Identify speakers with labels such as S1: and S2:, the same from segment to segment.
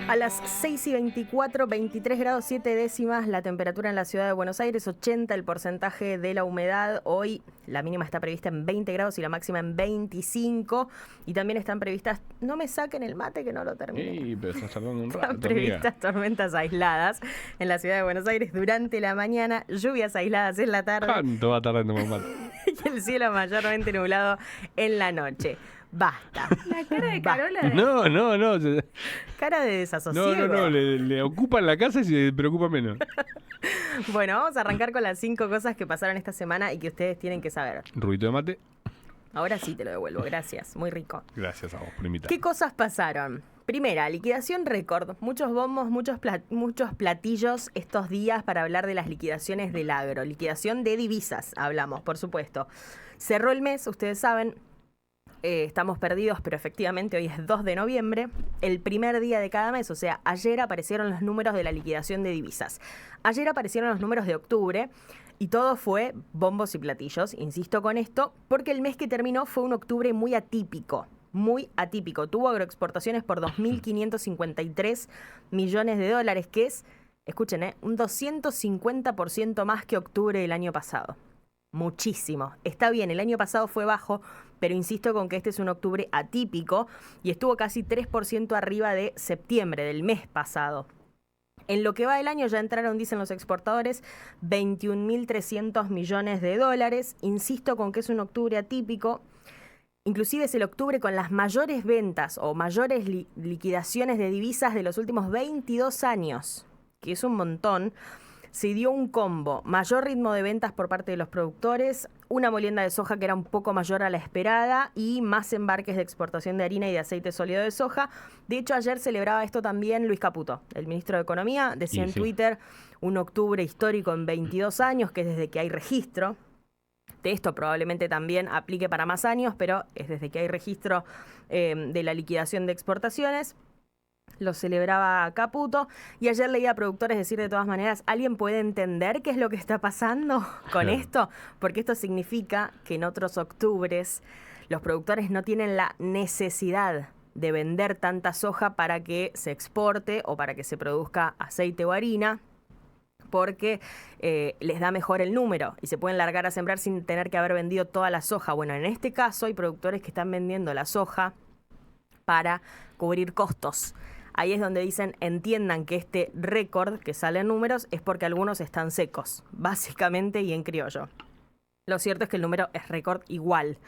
S1: A las 6:24, 23 grados 7 décimas la temperatura en la ciudad de Buenos Aires, 80 el porcentaje de la humedad. Hoy la mínima está prevista en 20 grados y la máxima en 25. Y también están previstas, no me saquen el mate que no lo terminé.
S2: Sí, pero estás tardando un rato,
S1: Están previstas tormentas aisladas en la ciudad de Buenos Aires durante la mañana, lluvias aisladas en la tarde.
S2: ¿Cuánto va a tardar en tomar mate?
S1: Y el cielo mayormente nublado en la noche. Basta.
S3: La cara de Carola.
S2: No.
S1: Cara de desasosiego.
S2: No, le ocupan la casa y se preocupa menos.
S1: Bueno, vamos a arrancar con las 5 cosas que pasaron esta semana y que ustedes tienen que saber.
S2: Ruido de mate.
S1: Ahora sí te lo devuelvo, gracias, muy rico.
S2: Gracias a vos por invitar.
S1: ¿Qué cosas pasaron? Primera, liquidación récord. Muchos bombos, muchos platillos estos días para hablar de las liquidaciones del agro. Liquidación de divisas, hablamos, por supuesto. Cerró el mes, ustedes saben. Estamos perdidos, pero efectivamente hoy es 2 de noviembre, el primer día de cada mes, o sea, ayer aparecieron los números de la liquidación de divisas. Ayer aparecieron los números de octubre y todo fue bombos y platillos, insisto con esto, porque el mes que terminó fue un octubre muy atípico. Muy atípico. Tuvo agroexportaciones por 2.553 millones de dólares, que es, escuchen, un 250% más que octubre del año pasado. Muchísimo. Está bien, el año pasado fue bajo, pero insisto con que este es un octubre atípico y estuvo casi 3% arriba de septiembre, del mes pasado. En lo que va del año ya entraron, dicen los exportadores, 21.300 millones de dólares. Insisto con que es un octubre atípico. Inclusive es el octubre con las mayores ventas o mayores liquidaciones de divisas de los últimos 22 años, que es un montón. Se dio un combo, mayor ritmo de ventas por parte de los productores, una molienda de soja que era un poco mayor a la esperada y más embarques de exportación de harina y de aceite sólido de soja. De hecho, ayer celebraba esto también Luis Caputo, el ministro de Economía, decía en Twitter, un octubre histórico en 22 años, que es desde que hay registro. De esto probablemente también aplique para más años, pero es desde que hay registro de la liquidación de exportaciones. Lo celebraba Caputo y ayer leía a productores decir de todas maneras, ¿alguien puede entender qué es lo que está pasando con esto? Porque esto significa que en otros octubres los productores no tienen la necesidad de vender tanta soja para que se exporte o para que se produzca aceite o harina, porque les da mejor el número y se pueden largar a sembrar sin tener que haber vendido toda la soja. Bueno, en este caso hay productores que están vendiendo la soja para cubrir costos. Ahí es donde dicen, entiendan que este récord que sale en números es porque algunos están secos, básicamente y en criollo. Lo cierto es que el número es récord igual.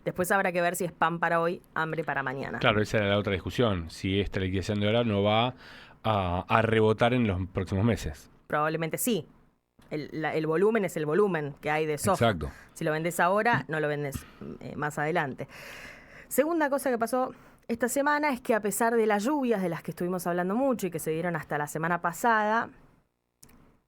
S1: Después habrá que ver si es pan para hoy, hambre para mañana.
S2: Claro, esa era la otra discusión. Si esta liquidación de ahora no va a rebotar en los próximos meses.
S1: Probablemente sí. El volumen es el volumen que hay de soja.
S2: Exacto.
S1: Si lo vendes ahora, no lo vendes más adelante. Segunda cosa que pasó esta semana es que a pesar de las lluvias de las que estuvimos hablando mucho y que se dieron hasta la semana pasada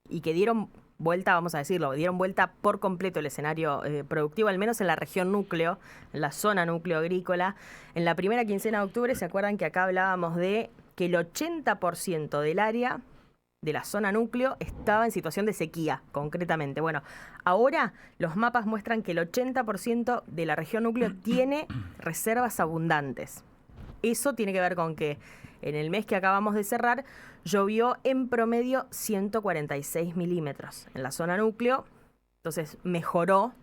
S1: y que dieron vuelta, vamos a decirlo, dieron vuelta por completo el escenario productivo, al menos en la región núcleo, en la zona núcleo agrícola. En la primera quincena de octubre, ¿se acuerdan que acá hablábamos de que el 80% del área de la zona núcleo estaba en situación de sequía, concretamente? Bueno, ahora los mapas muestran que el 80% de la región núcleo tiene reservas abundantes. Eso tiene que ver con que en el mes que acabamos de cerrar llovió en promedio 146 milímetros en la zona núcleo. Entonces mejoró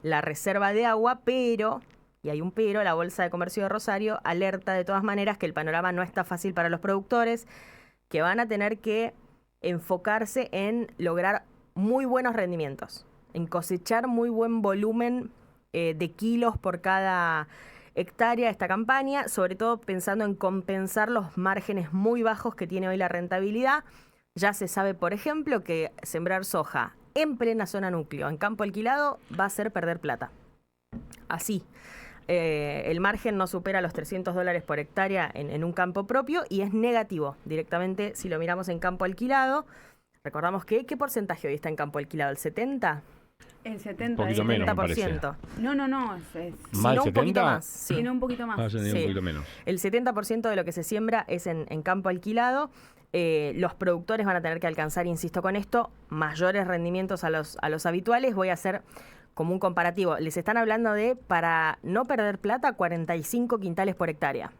S1: la reserva de agua, pero, y hay un pero, la Bolsa de Comercio de Rosario alerta de todas maneras que el panorama no está fácil para los productores, que van a tener que enfocarse en lograr muy buenos rendimientos, en cosechar muy buen volumen de kilos por cada hectárea esta campaña, sobre todo pensando en compensar los márgenes muy bajos que tiene hoy la rentabilidad. Ya se sabe, por ejemplo, que sembrar soja en plena zona núcleo, en campo alquilado, va a ser perder plata. Así. El margen no supera los $300 por hectárea en un campo propio y es negativo directamente si lo miramos en campo alquilado. Recordamos que, ¿qué porcentaje hoy está en campo alquilado? ¿El 70%?
S3: El 70%.
S2: Un poquito menos, me parece.
S3: No.
S2: ¿Más
S1: si
S2: del
S1: no, un
S2: 70?
S1: poquito más. Sí.
S3: Tiene un poquito más.
S2: Un poquito menos.
S1: El 70% de lo que se siembra es en campo alquilado. Los productores van a tener que alcanzar, insisto con esto, mayores rendimientos a los habituales. Voy a hacer como un comparativo. Les están hablando de, para no perder plata, 45 quintales por hectárea.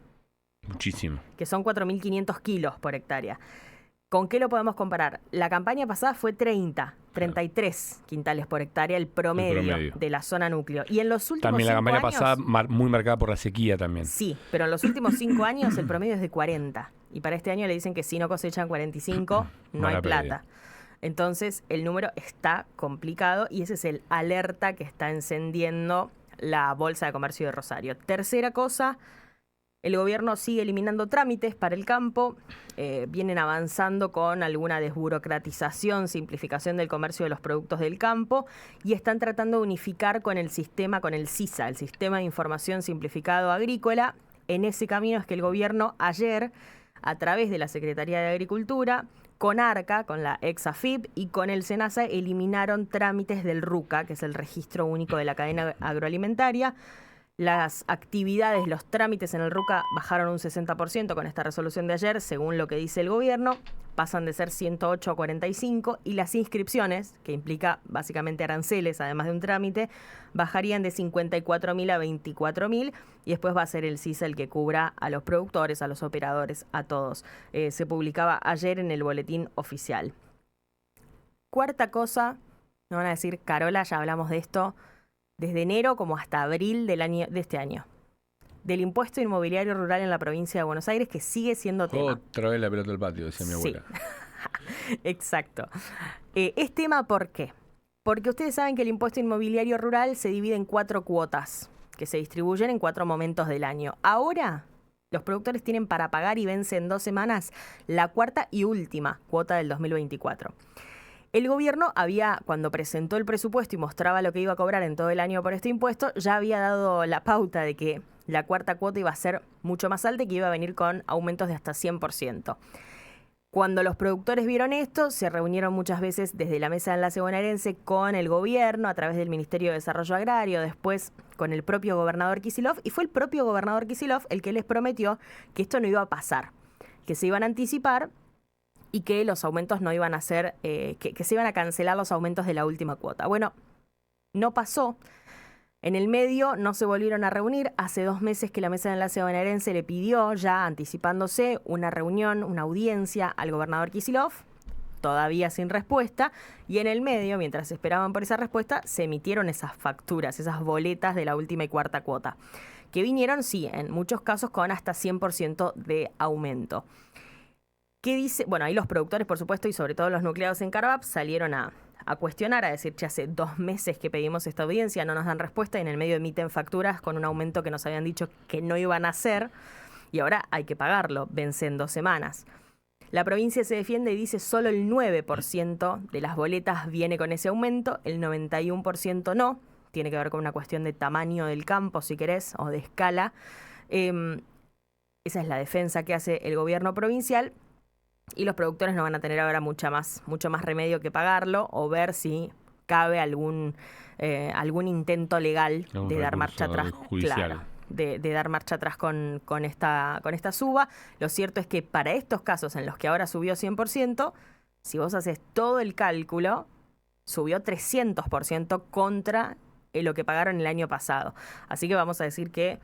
S2: Muchísimo.
S1: que son 4.500 kilos por hectárea. ¿Con qué lo podemos comparar? La campaña pasada fue 33 quintales por hectárea, el promedio de la zona núcleo. Y en los últimos
S2: También la
S1: 5
S2: campaña
S1: años,
S2: pasada muy marcada por la sequía también.
S1: sí, pero en los últimos 5 años el promedio es de 40. Y para este año le dicen que si no cosechan 45, no
S2: Mala
S1: hay plata.
S2: pérdida.
S1: Entonces el número está complicado y ese es el alerta que está encendiendo la Bolsa de Comercio de Rosario. Tercera cosa, el gobierno sigue eliminando trámites para el campo, vienen avanzando con alguna desburocratización, simplificación del comercio de los productos del campo y están tratando de unificar con el sistema, con el SISA, el Sistema de Información Simplificado Agrícola. En ese camino es que el gobierno ayer, a través de la Secretaría de Agricultura, con ARCA, con la ex-AFIP y con el SENASA, eliminaron trámites del RUCA, que es el Registro Único de la Cadena Agroalimentaria. Las actividades, los trámites en el RUCA bajaron un 60% con esta resolución de ayer, según lo que dice el gobierno, pasan de ser 108 a 45 y las inscripciones, que implica básicamente aranceles, además de un trámite, bajarían de 54.000 a 24.000 y después va a ser el SISA el que cubra a los productores, a los operadores, a todos. Se publicaba ayer en el boletín oficial. Cuarta cosa, me van a decir, Carola, ya hablamos de esto, desde enero como hasta abril de este año, del impuesto inmobiliario rural en la provincia de Buenos Aires, que sigue siendo tema.
S2: Otra vez la pelota del patio, decía mi abuela.
S1: Sí. Exacto. Es tema, ¿por qué? Porque ustedes saben que el impuesto inmobiliario rural se divide en 4 cuotas, que se distribuyen en 4 momentos del año. Ahora, los productores tienen para pagar y vence en 2 semanas la cuarta y última cuota del 2024. El gobierno cuando presentó el presupuesto y mostraba lo que iba a cobrar en todo el año por este impuesto, ya había dado la pauta de que la cuarta cuota iba a ser mucho más alta y que iba a venir con aumentos de hasta 100%. Cuando los productores vieron esto, se reunieron muchas veces desde la Mesa de Enlace Bonaerense con el gobierno a través del Ministerio de Desarrollo Agrario, después con el propio gobernador Kicillof, y fue el propio gobernador Kicillof el que les prometió que esto no iba a pasar, que se iban a anticipar y que los aumentos no iban a ser, que se iban a cancelar los aumentos de la última cuota. Bueno, no pasó. En el medio no se volvieron a reunir. Hace 2 meses que la Mesa de Enlace Bonaerense le pidió, ya anticipándose, una reunión, una audiencia al gobernador Kicillof, todavía sin respuesta. Y en el medio, mientras esperaban por esa respuesta, se emitieron esas facturas, esas boletas de la última y cuarta cuota, que vinieron, sí, en muchos casos con hasta 100% de aumento. ¿Qué dice? Bueno, ahí los productores, por supuesto, y sobre todo los nucleados en Carvap, salieron a cuestionar, a decir, che, hace 2 meses que pedimos esta audiencia, no nos dan respuesta y en el medio emiten facturas con un aumento que nos habían dicho que no iban a hacer y ahora hay que pagarlo, vence en 2 semanas. La provincia se defiende y dice solo el 9% de las boletas viene con ese aumento, el 91% no, tiene que ver con una cuestión de tamaño del campo, si querés, o de escala. Esa es la defensa que hace el gobierno provincial. Y los productores no van a tener ahora mucho más remedio que pagarlo o ver si cabe algún intento legal de dar marcha atrás. Claro, de dar marcha atrás con esta suba. Lo cierto es que para estos casos en los que ahora subió 100%, si vos haces todo el cálculo, subió 300% contra lo que pagaron el año pasado. Así que vamos a decir que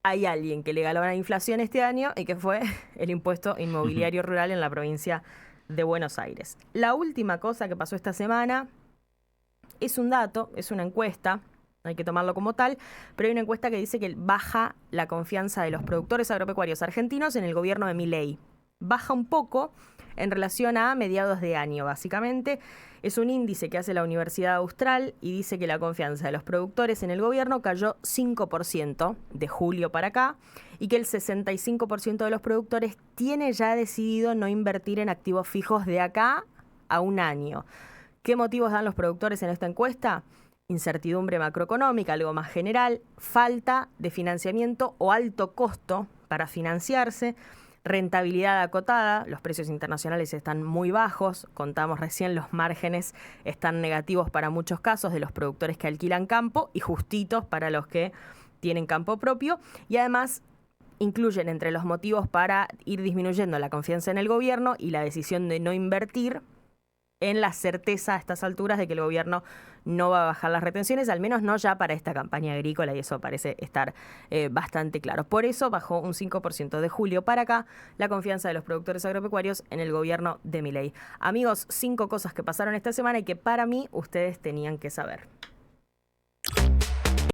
S1: hay alguien que le ganó la inflación este año y que fue el impuesto inmobiliario rural en la provincia de Buenos Aires. La última cosa que pasó esta semana es un dato, es una encuesta, hay que tomarlo como tal, pero hay una encuesta que dice que baja la confianza de los productores agropecuarios argentinos en el gobierno de Milei. Baja un poco en relación a mediados de año, básicamente. Es un índice que hace la Universidad Austral y dice que la confianza de los productores en el gobierno cayó 5% de julio para acá y que el 65% de los productores tiene ya decidido no invertir en activos fijos de acá a un año. ¿Qué motivos dan los productores en esta encuesta? Incertidumbre macroeconómica, algo más general, falta de financiamiento o alto costo para financiarse, rentabilidad acotada, los precios internacionales están muy bajos, contamos recién, los márgenes están negativos para muchos casos de los productores que alquilan campo y justitos para los que tienen campo propio y además incluyen entre los motivos para ir disminuyendo la confianza en el gobierno y la decisión de no invertir en la certeza a estas alturas de que el gobierno no va a bajar las retenciones, al menos no ya para esta campaña agrícola, y eso parece estar bastante claro. Por eso bajó un 5% de julio para acá la confianza de los productores agropecuarios en el gobierno de Milei. Amigos, 5 cosas que pasaron esta semana y que para mí ustedes tenían que saber.